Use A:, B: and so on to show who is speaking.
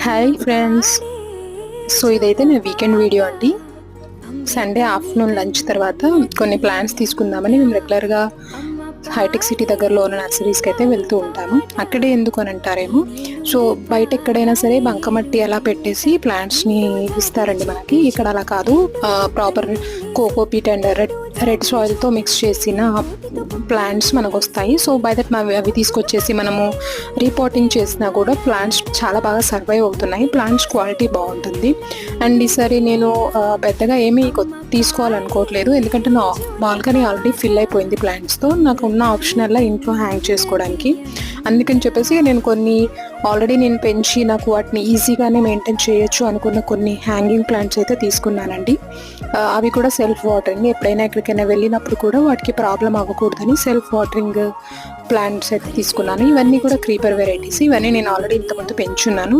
A: Hi friends. So ఇదైతే నా weekend video అండి. సండే ఆఫ్టర్నూన్ లంచ్ తర్వాత కొన్ని ప్లాంట్స్ తీసుకుందామని మేము రెగ్యులర్గా హైటెక్ సిటీ దగ్గరలో ఉన్న నర్సరీస్కి అయితే వెళ్తూ ఉంటాము. అక్కడే ఎందుకు అని అంటారేమో. సో బయట ఎక్కడైనా సరే బంకమట్టి అలా పెట్టేసి ప్లాంట్స్ని ఇస్తారండి మనకి. ఇక్కడ అలా కాదు, ప్రాపర్ కోకోపీట్ అండ్ రెడ్ సాయిల్తో మిక్స్ చేసిన ప్లాంట్స్ మనకు వస్తాయి. సో బై దట్ అవి తీసుకొచ్చేసి మనము రీపాటింగ్ చేసినా కూడా ప్లాంట్స్ చాలా బాగా సర్వైవ్ అవుతున్నాయి. ప్లాంట్స్ క్వాలిటీ బాగుంటుంది. అండ్ ఈసారి నేను పెద్దగా ఏమీ తీసుకోవాలనుకోవట్లేదు, ఎందుకంటే నా బాల్కనీ ఆల్రెడీ ఫిల్ అయిపోయింది ప్లాంట్స్తో. నాకు ఉన్న ఆప్షనల్లా ఇంట్లో హ్యాంగ్ చేసుకోవడానికి. అందుకని చెప్పేసి నేను ఆల్రెడీ నేను పెంచి నాకు వాటిని ఈజీగానే మెయింటైన్ చేయొచ్చు అనుకున్న కొన్ని హ్యాంగింగ్ ప్లాంట్స్ అయితే తీసుకున్నానండి. అవి కూడా సెల్ఫ్ వాటరింగ్. ఎప్పుడైనా ఎక్కడికైనా వెళ్ళినప్పుడు కూడా వాటికి ప్రాబ్లం అవ్వకూడదని సెల్ఫ్ వాటరింగ్ ప్లాంట్స్ అయితే తీసుకున్నాను. ఇవన్నీ కూడా క్రీపర్ వెరైటీస్. ఇవన్నీ నేను ఆల్రెడీ ఇంతకుముందు పెంచున్నాను.